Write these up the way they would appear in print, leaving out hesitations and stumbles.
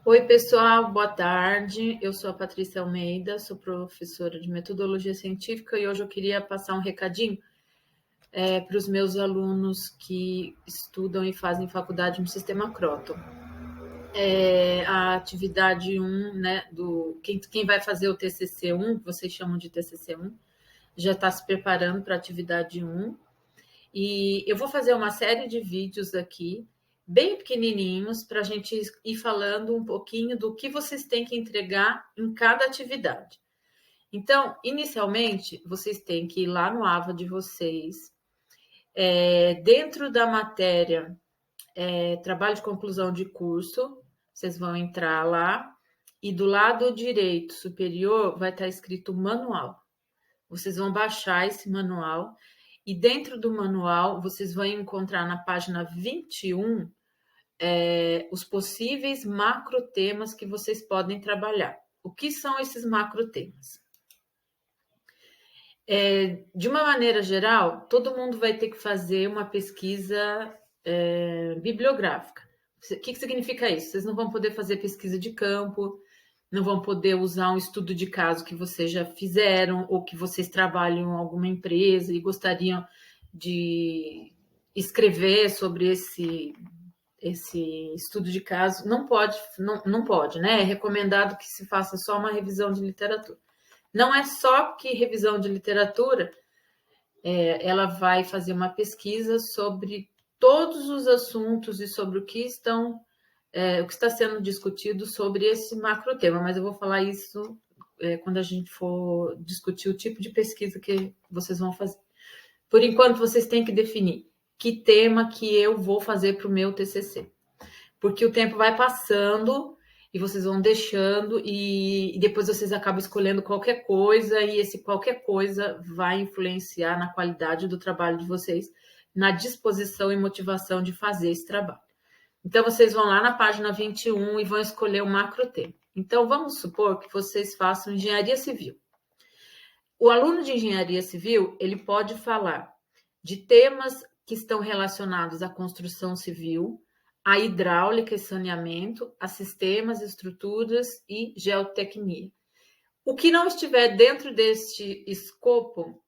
Oi, pessoal, boa tarde. Eu sou a Patrícia Almeida, sou professora de metodologia científica e hoje eu queria passar um recadinho para os meus alunos que estudam e fazem faculdade no Sistema Croton. A atividade 1, né, quem vai fazer o TCC 1, que vocês chamam de TCC 1, já está se preparando para a atividade 1. E eu vou fazer uma série de vídeos aqui, bem pequenininhos, para a gente ir falando um pouquinho do que vocês têm que entregar em cada atividade. Então, inicialmente, vocês têm que ir lá no AVA de vocês, dentro da matéria trabalho de conclusão de curso, vocês vão entrar lá e do lado direito superior vai estar escrito manual. Vocês vão baixar esse manual e dentro do manual vocês vão encontrar na página 21 os possíveis macrotemas que vocês podem trabalhar. O que são esses macrotemas? De uma maneira geral, todo mundo vai ter que fazer uma pesquisa bibliográfica. O que significa isso? Vocês não vão poder fazer pesquisa de campo, não vão poder usar um estudo de caso que vocês já fizeram ou que vocês trabalham em alguma empresa e gostariam de escrever sobre esse estudo de caso. Não pode, né? É recomendado que se faça só uma revisão de literatura. Não é só que revisão de literatura, ela vai fazer uma pesquisa sobre todos os assuntos e sobre o que está sendo discutido sobre esse macro tema, mas eu vou falar isso quando a gente for discutir o tipo de pesquisa que vocês vão fazer. Por enquanto, vocês têm que definir que tema que eu vou fazer para o meu TCC, porque o tempo vai passando e vocês vão deixando e depois vocês acabam escolhendo qualquer coisa e esse qualquer coisa vai influenciar na qualidade do trabalho de vocês, na disposição e motivação de fazer esse trabalho. Então, vocês vão lá na página 21 e vão escolher o macro tema. Então, vamos supor que vocês façam engenharia civil. O aluno de engenharia civil, ele pode falar de temas que estão relacionados à construção civil, à hidráulica e saneamento, a sistemas, estruturas e geotecnia. O que não estiver dentro deste escopo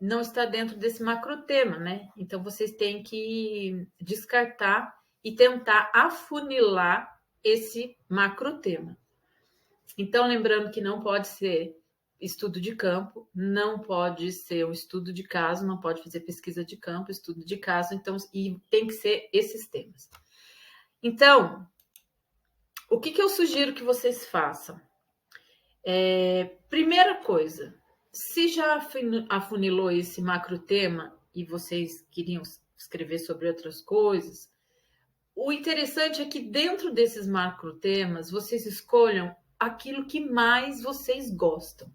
não está dentro desse macrotema, né? Então, vocês têm que descartar e tentar afunilar esse macrotema. Então, lembrando que não pode ser estudo de campo, não pode ser um estudo de caso, não pode fazer pesquisa de campo, estudo de caso, então, e tem que ser esses temas. Então, o que eu sugiro que vocês façam? Primeira coisa, se já afunilou esse macro tema e vocês queriam escrever sobre outras coisas, o interessante é que dentro desses macro temas vocês escolham aquilo que mais vocês gostam.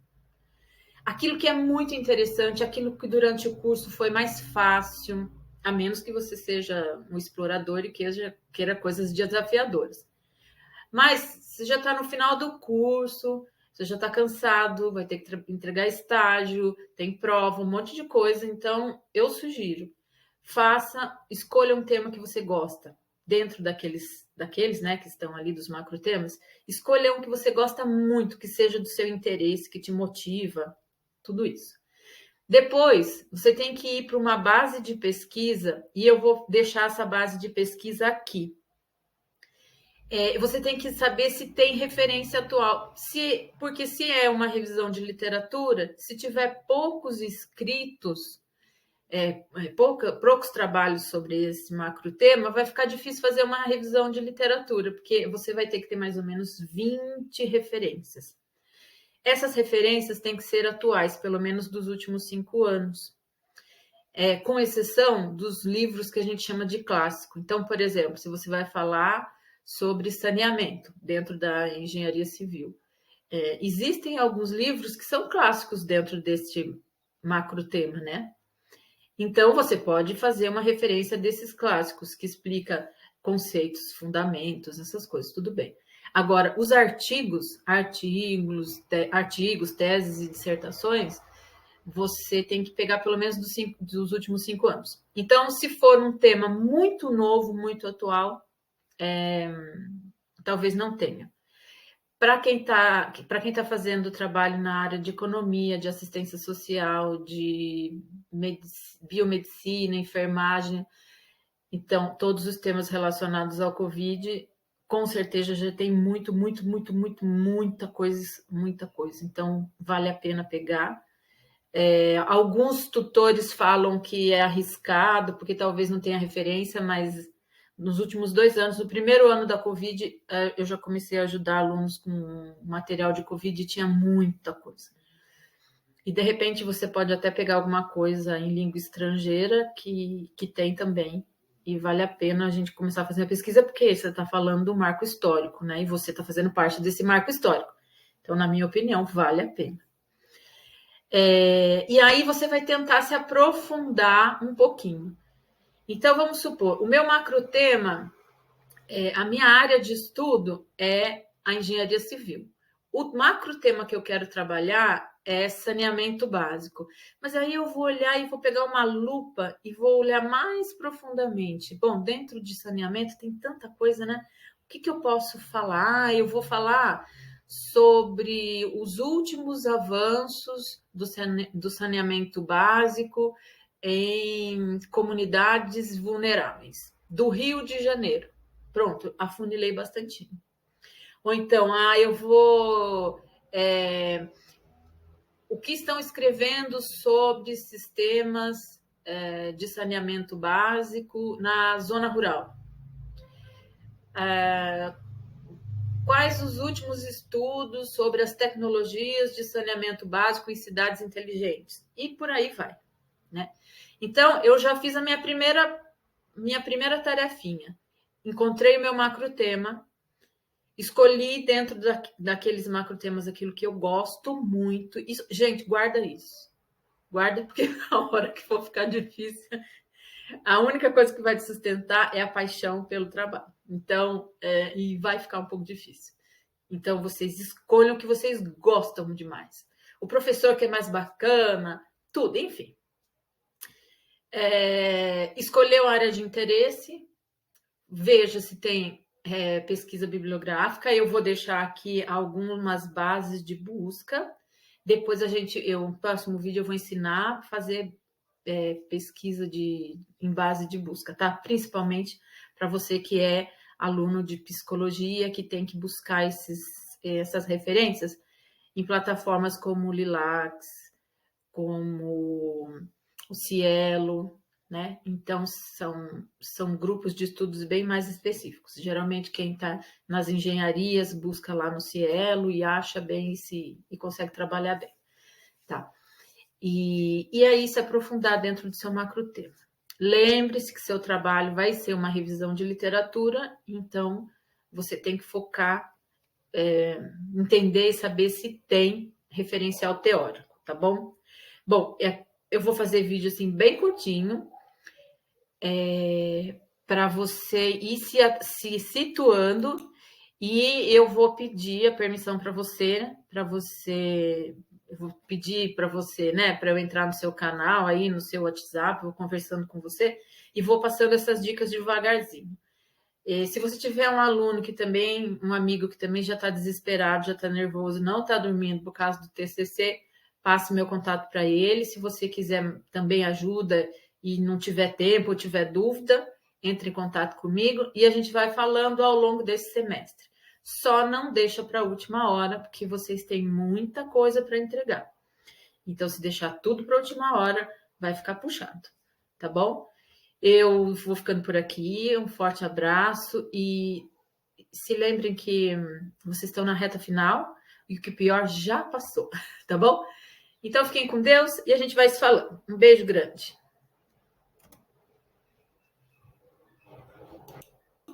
Aquilo que é muito interessante, aquilo que durante o curso foi mais fácil, a menos que você seja um explorador e queira coisas desafiadoras. Mas você já está no final do curso, você já está cansado, vai ter que entregar estágio, tem prova, um monte de coisa. Então, eu sugiro, escolha um tema que você gosta. Dentro daqueles, né, que estão ali dos macro temas, escolha um que você gosta muito, que seja do seu interesse, que te motiva, tudo isso. Depois, você tem que ir para uma base de pesquisa, e eu vou deixar essa base de pesquisa aqui. Você tem que saber se tem referência atual. Porque se é uma revisão de literatura, se tiver poucos escritos, poucos trabalhos sobre esse macro tema, vai ficar difícil fazer uma revisão de literatura, porque você vai ter que ter mais ou menos 20 referências. Essas referências têm que ser atuais, pelo menos dos últimos 5 anos. Com exceção dos livros que a gente chama de clássico. Então, por exemplo, se você vai falar sobre saneamento dentro da engenharia civil, existem alguns livros que são clássicos dentro deste macro tema, né? Então, você pode fazer uma referência desses clássicos que explica conceitos, fundamentos, essas coisas, tudo bem. Agora, os artigos, teses e dissertações, você tem que pegar pelo menos dos últimos 5 anos. Então, se for um tema muito novo, muito atual, talvez não tenha. Para quem tá fazendo trabalho na área de economia, de assistência social, de biomedicina, enfermagem, então, todos os temas relacionados ao Covid, com certeza já tem muita coisa. Então, vale a pena pegar. Alguns tutores falam que é arriscado, porque talvez não tenha referência, mas nos últimos 2 anos, no primeiro ano da Covid, eu já comecei a ajudar alunos com material de Covid e tinha muita coisa. E, de repente, você pode até pegar alguma coisa em língua estrangeira que tem também, e vale a pena a gente começar a fazer a pesquisa, porque você está falando do marco histórico, né? E você está fazendo parte desse marco histórico. Então, na minha opinião, vale a pena. E aí você vai tentar se aprofundar um pouquinho. Então, vamos supor, o meu macrotema, a minha área de estudo é a engenharia civil. O macrotema que eu quero trabalhar é saneamento básico. Mas aí eu vou olhar e vou pegar uma lupa e vou olhar mais profundamente. Bom, dentro de saneamento tem tanta coisa, né? O que eu posso falar? Eu vou falar sobre os últimos avanços do saneamento básico em comunidades vulneráveis do Rio de Janeiro. Pronto, afunilei bastante. Ou então, eu vou... o que estão escrevendo sobre sistemas de saneamento básico na zona rural? Quais os últimos estudos sobre as tecnologias de saneamento básico em cidades inteligentes? E por aí vai, né? Então, eu já fiz a minha primeira tarefinha. Encontrei o meu macrotema, escolhi dentro daqueles macrotemas aquilo que eu gosto muito. Isso, gente, guarda isso. Guarda, porque na hora que for ficar difícil, a única coisa que vai te sustentar é a paixão pelo trabalho. Então, e vai ficar um pouco difícil. Então, vocês escolham o que vocês gostam demais. O professor que é mais bacana, tudo, enfim. Escolheu a área de interesse, veja se tem pesquisa bibliográfica. Eu vou deixar aqui algumas bases de busca. Depois no próximo vídeo eu vou ensinar a fazer pesquisa em base de busca, tá? Principalmente para você que é aluno de psicologia, que tem que buscar essas referências em plataformas como o Lilacs, como o Cielo, né? Então, são grupos de estudos bem mais específicos. Geralmente, quem está nas engenharias busca lá no Cielo e acha bem e consegue trabalhar bem, tá? E aí, se aprofundar dentro do seu macrotema. Lembre-se que seu trabalho vai ser uma revisão de literatura, então você tem que focar, entender e saber se tem referencial teórico, tá bom? Bom, eu vou fazer vídeo assim bem curtinho, para você ir se situando, e eu vou pedir a permissão para você, eu vou pedir para você, né, para eu entrar no seu canal aí, no seu WhatsApp, vou conversando com você e vou passando essas dicas devagarzinho. Se você tiver um aluno um amigo que também já está desesperado, já está nervoso, não está dormindo por causa do TCC, passe meu contato para ele. Se você quiser também ajuda e não tiver tempo ou tiver dúvida, entre em contato comigo e a gente vai falando ao longo desse semestre. Só não deixa para a última hora, porque vocês têm muita coisa para entregar. Então, se deixar tudo para a última hora, vai ficar puxado, tá bom? Eu vou ficando por aqui, um forte abraço e se lembrem que vocês estão na reta final e o que pior já passou, tá bom? Então, fiquem com Deus e a gente vai se falando. Um beijo grande.